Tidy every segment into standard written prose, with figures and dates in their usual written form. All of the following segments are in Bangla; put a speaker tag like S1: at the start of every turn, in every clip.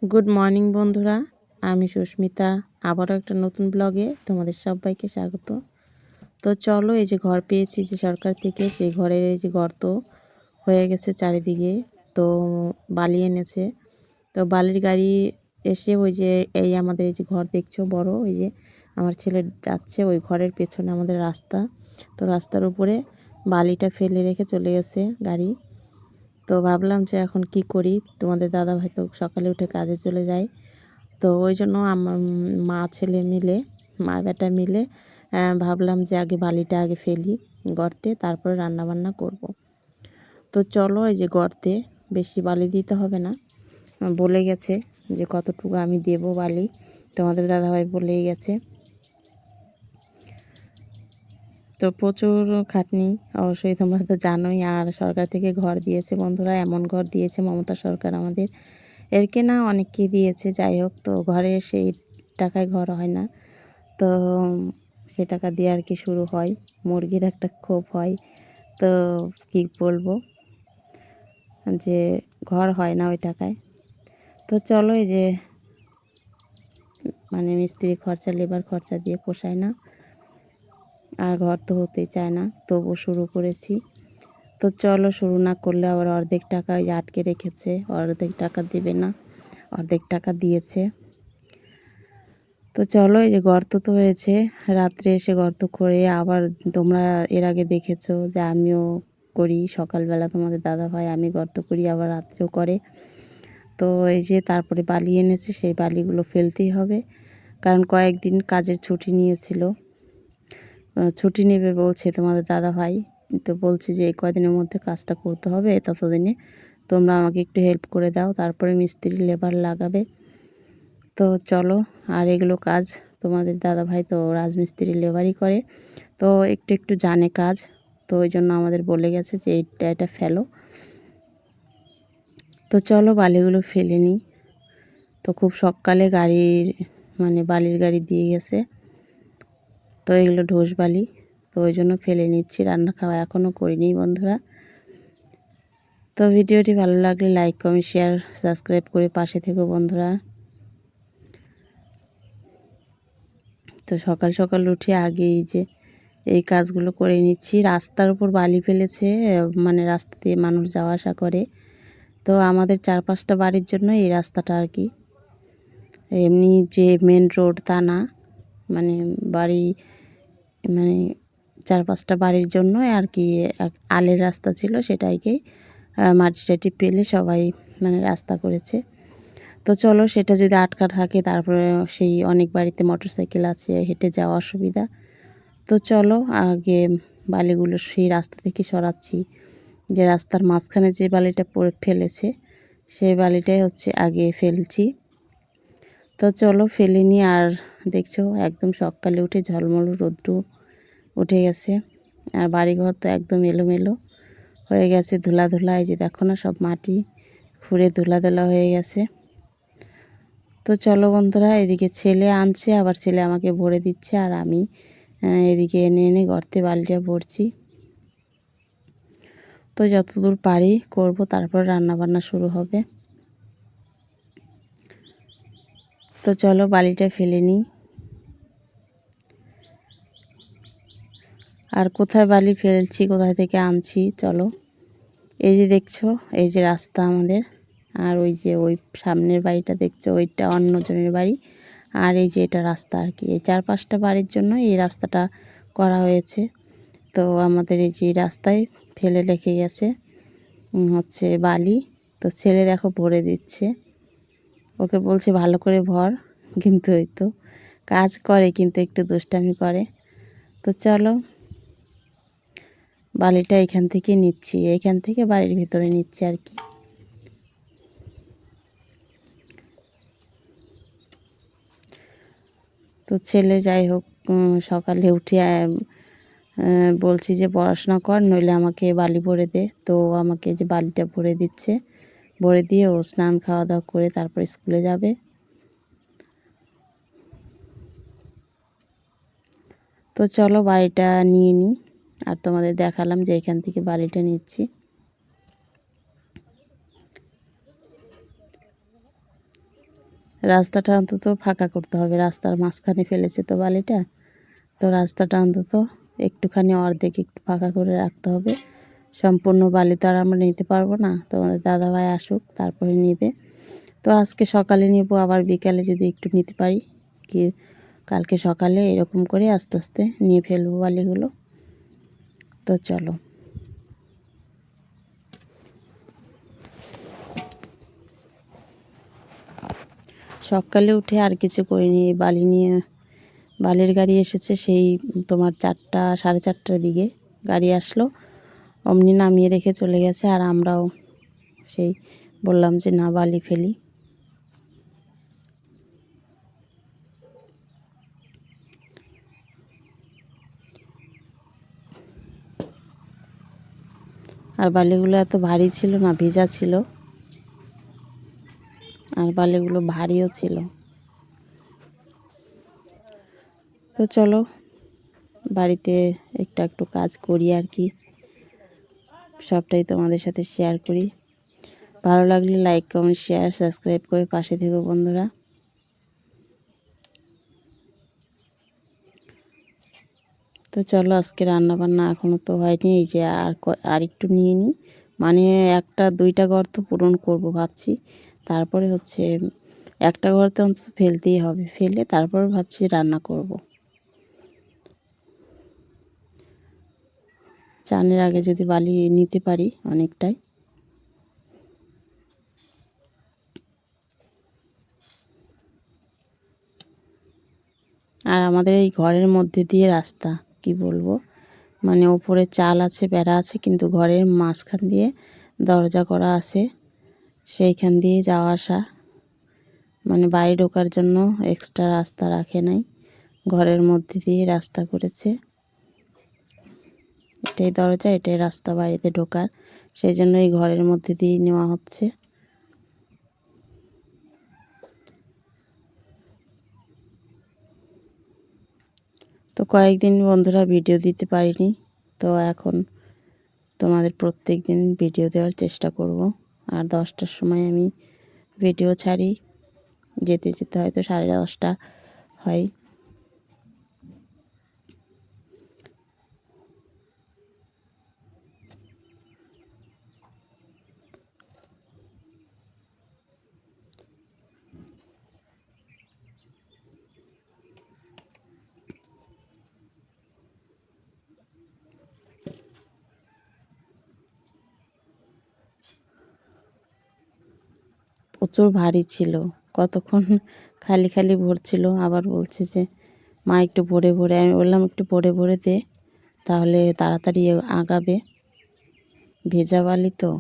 S1: গুড মর্নিং বন্ধুরা, আমি সুস্মিতা। আবারও একটা নতুন ব্লগে তোমাদের সবাইকে স্বাগত। তো চলো, এই যে ঘর পেয়েছি যে সরকার থেকে, সেই ঘরের এই যে গর্ত হয়ে গেছে চারিদিকে। তো বালি এনেছে, তো বালির গাড়ি এসে ওই যে এই আমাদের এই যে ঘর দেখছো বড়, ওই যে আমার ছেলে যাচ্ছে ওই ঘরের পেছনে আমাদের রাস্তা। তো রাস্তার উপরে বালিটা ফেলে রেখে চলে গেছে গাড়ি। তো ভাবলাম যে এখন কি করি, তোমাদের দাদা ভাই তো সকালে উঠে কাজে চলে যায়। তো ওই জন্য আমার মা ছেলে মিলে, মা বেটা মিলে ভাবলাম যে আগে বালিটা আগে ফেলি গর্তে, তারপরে রান্নাবান্না করব। তো চলো, এই যে গর্তে বেশি বালি দিতে হবে না, বলে গেছে যে কতটুকু আমি দেব বালি, তোমাদের দাদাভাই বলেই গেছে। তো প্রচুর খাটনি অবশ্যই, তোমরা তো জানোই। আর সরকার থেকে ঘর দিয়েছে বন্ধুরা, এমন ঘর দিয়েছে মমতা সরকার আমাদের, এর কেনা অনেককেই দিয়েছে। যাই হোক, তো ঘরে সেই টাকায় ঘর হয় না, তো সে টাকা দিয়ে আর কি শুরু হয়, মুরগির একটা ক্ষোভ হয়। তো কি বলবো, যে ঘর হয় না ওই টাকায়। তো চলো, এই যে মানে মিস্ত্রি খরচা, লেবার খরচা দিয়ে পোষায় না, আর ঘর তো হতেই চায় না, তবু শুরু করেছি। তো চলো, শুরু না করলে আবার অর্ধেক টাকা ওই যে আটকে রেখেছে, অর্ধেক টাকা দেবে না, অর্ধেক টাকা দিয়েছে। তো চলো, এই যে গর্ত তো হয়েছে, রাত্রে এসে গর্ত করে আবার, তোমরা এর আগে দেখেছো যে আমিও করি সকালবেলা, তোমাদের দাদা ভাই আমি গর্ত করি, আবার রাত্রেও করে। তো এই যে তারপরে বালি এনেছে, সেই বালিগুলো ফেলতেই হবে, কারণ কয়েকদিন কাজের ছুটি নিয়েছিল, ছুটি নেবে বলছে তোমাদের দাদা ভাই। তো বলছে যে এই কয়দিনের মধ্যে কাজটা করতে হবে, ততদিনে তোমরা আমাকে একটু হেল্প করে দাও, তারপরে মিস্ত্রি লেবার লাগাবে। তো চলো, আর এগুলো কাজ তোমাদের দাদা ভাই তো রাজমিস্ত্রি লেবারই করে, তো একটু একটু জানে কাজ। তো ওই জন্য আমাদের বলে গেছে যে এটা ফেলো। তো চলো, বালিগুলো ফেলে নিই। তো খুব সকালে গাড়ির মানে বালির গাড়ি দিয়ে গেছে, তো এগুলো ঢোস বালি, তো ওই জন্য ফেলে নিচ্ছি। রান্না খাওয়া এখনও করিনি বন্ধুরা। তো ভিডিওটি ভালো লাগলে লাইক, কমেন্ট, শেয়ার, সাবস্ক্রাইব করে পাশে থেকো বন্ধুরা। তো সকাল সকাল উঠে আগেই যে এই কাজগুলো করে নিচ্ছি। রাস্তার উপর বালি ফেলেছে, মানে রাস্তা দিয়ে মানুষ যাওয়া আসা করে। তো আমাদের 4-5টা বাড়ির জন্য এই রাস্তাটা আর কি, এমনি যে মেন রোড তা না, মানে বাড়ি, মানে 4-5টা বাড়ির জন্য আর কি আলের রাস্তা ছিল, সেটাইকেই মাটি টাটি পেলে সবাই মানে রাস্তা করেছে। তো চলো, সেটা যদি আটকা থাকে তারপরে সেই অনেক বাড়িতে মোটরসাইকেল আছে, হেঁটে যাওয়া অসুবিধা। তো চলো, আগে বালিগুলো সেই রাস্তা থেকে সরাচ্ছি। যে রাস্তার মাঝখানে যে বালিটা পড়ে ফেলেছে, সেই বালিটাই হচ্ছে আগে ফেলছি। তো চলো, ফেলে নিই। আর দেখছো একদম সকালে উঠে ঝলমল রোদ্রু উঠে গেছে, আর বাড়িঘর তো একদম এলোমেলো হয়ে গেছে, ধুলা ধুলা। এই যে দেখো না, সব মাটি খুঁড়ে ধুলা ধুলা হয়ে গেছে। তো চলো বন্ধুরা, এদিকে ছেলে আনছে, আবার ছেলে আমাকে ভরে দিচ্ছে, আর আমি এদিকে এনে এনে গর্তে বালিটা ভরছি। তো যতদূর পারি করব, তারপর রান্নাবান্না শুরু হবে। তো চলো, বালিটা ফেলে নিই। আর কোথায় বালি ফেলছি, কোথায় থেকে আনছি, চলো। এই যে দেখছো, এই যে রাস্তা আমাদের, আর ওই যে ওই সামনের বাড়িটা দেখছো, ওইটা অন্যজনের বাড়ি। আর এই যে এটা রাস্তা আর কি, এই 4-5টা বাড়ির জন্য এই রাস্তাটা করা হয়েছে। তো আমাদের এই যে রাস্তায় ফেলে রেখে গেছে হচ্ছে বালি। তো ছেলে দেখো ভরে দিচ্ছে, ওকে বলছে ভালো করে ভর, কিন্তু ওই তো কাজ করে কিন্তু একটু দুষ্টামি করে। তো চলো, বালিটা এখান থেকে নিচ্ছি, এইখান থেকে বাড়ির ভিতরে নিচ্ছি আর কি। তো ছেলে যাই হোক, সকালে উঠে বলছি যে পড়াশোনা কর, নইলে আমাকে বালি ভরে দে। তো আমাকে যে বালিটা ভরে দিচ্ছে, ভরে দিয়ে ও স্নান খাওয়া দাওয়া করে তারপর স্কুলে যাবে। তো চলো, বালিটা নিয়ে নিই, আর তোমাদের দেখালাম যে এখান থেকে বালিটা নিচ্ছি। রাস্তাটা অন্তত ফাঁকা করতে হবে, রাস্তার মাঝখানে ফেলেছে তো বালিটা, তো রাস্তাটা অন্তত একটুখানি অর্ধেক একটু ফাঁকা করে রাখতে হবে। সম্পূর্ণ বালি তো আর আমরা নিতে পারবো না, তোমাদের দাদাভাই আসুক তারপরে নেবে। তো আজকে সকালে নেব, আবার বিকালে যদি একটু নিতে পারি, কি কালকে সকালে এরকম করে আস্তে আস্তে নিয়ে ফেলবো বালিগুলো। তো চলো, সকালে উঠে আর কিছু করিনি, এই বালি নিয়ে, বালির গাড়ি এসেছে সেই তোমার 4টা 4:30টার দিকে গাড়ি আসলো, অমনি নামিয়ে রেখে চলে গেছে। আর আমরাও সেই বললাম যে না বালি ফেলি। আর বালিগুলো এত ভারী ছিল না, ভেজা ছিল, আর বালিগুলো ভারীও ছিল। তো চলো বাড়িতে একটু একটু কাজ করি আর কি, সবটাই তোমাদের সাথে শেয়ার করি। ভালো লাগলে লাইক কমেন্ট শেয়ার সাবস্ক্রাইব করে পাশে থেকো বন্ধুরা। তো চলো, আজকে রান্না বান্না এখনও তো হয়নি, এই যে আর একটু নিয়ে নিই, মানে 1-2টা গর্ত পূরণ করব ভাবছি। তারপরে হচ্ছে একটা গর্ত অন্তত ফেলতেই হবে, ফেলে তারপরে ভাবছি রান্না করব। চানের আগে যদি বালি নিতে পারি অনেকটাই। আর আমাদের এই ঘরের মধ্যে দিয়ে রাস্তা, কি বলবো, মানে ওপরে চাল আছে, বেড়া আছে, কিন্তু ঘরের মাঝখান দিয়ে দরজা করা আছে, সেইখান দিয়ে যাওয়া আসা, মানে বাড়ি ঢোকার জন্য এক্সট্রা রাস্তা রাখে নাই, ঘরের মধ্যে দিয়ে রাস্তা করেছে। এটাই দরজা, এটাই রাস্তা বাড়িতে ঢোকার, সেই জন্য এই ঘরের মধ্যে দিয়ে নেওয়া হচ্ছে। তো কয়েকদিন বন্ধুরা ভিডিও দিতে পারিনি, তো এখন তোমাদের প্রত্যেক দিন ভিডিও দেওয়ার চেষ্টা করব। আর 10টার সময় আমি ভিডিও ছাড়ি, যেতে যেতে হয়তো 10:30 হয়। প্রচুর ভারী ছিল, কতক্ষণ খালি খালি ভরছিল, আবার বলছে যে মা একটু ভরে ভরে, আমি বললাম একটু ভরে ভরে দে, তাহলে তাড়াতাড়ি আগাবে, ভেজা বালি তো।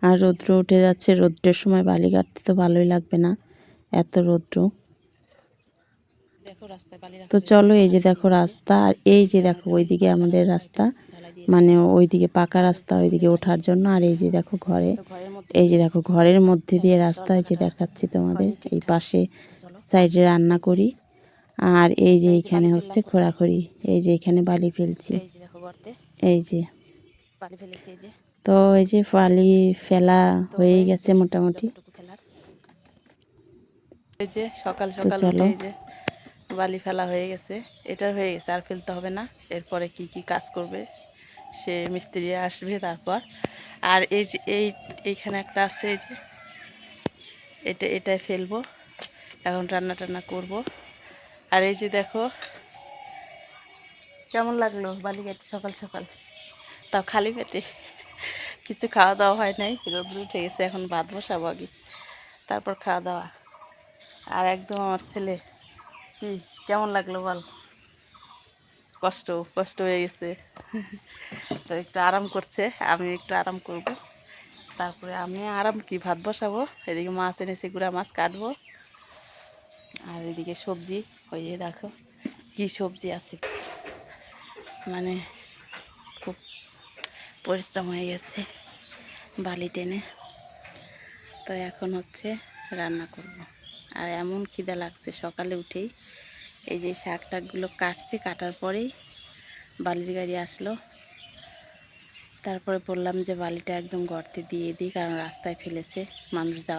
S1: আর রৌদ্র উঠে যাচ্ছে, রৌদ্রের সময় বালি কাটতে তো ভালোই লাগবে না, এত রৌদ্র। তো চলো, এই যে দেখো রাস্তা, আর এই যে দেখো ওইদিকে আমাদের রাস্তা, মানে ওইদিকে পাকা রাস্তা ওইদিকে ওঠার জন্য। আর এই যে দেখো ঘরে, এই যে দেখো ঘরের মধ্যে দিয়ে রাস্তা, এই যে দেখাচ্ছি তোমাদের, এই পাশে সাইডে রান্না করি। আর এই যে এইখানে হচ্ছে খোঁড়াখড়ি, এই যে এখানে বালি ফেলছি, এই যে। তো এই যে বালি ফেলা হয়ে গেছে মোটামুটি।
S2: এই যে সকাল
S1: তো
S2: সকাল উঠে
S1: চলো,
S2: এই যে বালি ফেলা হয়ে গেছে, এটার হয়ে গেছে, আর ফেলতে হবে না। এরপরে কি কি কাজ করবে সে মিস্ত্রি আসবে তারপর। আর এই যে এইখানে একটা আছে, এই যে এটাই ফেলবো, এখন রান্না টান্না করব। আর এই যে দেখো কেমন লাগলো বালি কেটে সকাল সকাল, তাও খালি পেটে, কিছু খাওয়া দাওয়া হয় নাই, রোদ্র উঠে গেছে, এখন ভাত বসাবো আগে, তারপর খাওয়া দাওয়া। আর একদম আমার ছেলে, কি কেমন লাগলো বল, কষ্ট কষ্ট হয়ে গেছে, তো একটু আরাম করছে, আমি একটু আরাম করব। তারপরে আমি আরাম কি, ভাত বসাবো, এদিকে মাছ এনেছি, গুঁড়া মাছ কাটবো, আর এদিকে সবজি, ওই যে দেখো কি সবজি আছে, মানে খুব পরিশ্রম হয়ে গেছে বালি টেনে। তো এখন হচ্ছে রান্না করব। আর এমন খিদা লাগছে সকালে উঠেই, এই যে শাক টাকগুলো কাটছি, কাটার পরেই বালির গাড়ি আসলো, তারপরে বললাম যে বালিটা একদম গর্তে দিয়ে দিই, কারণ রাস্তায় ফেলেছে, মানুষ যাওয়া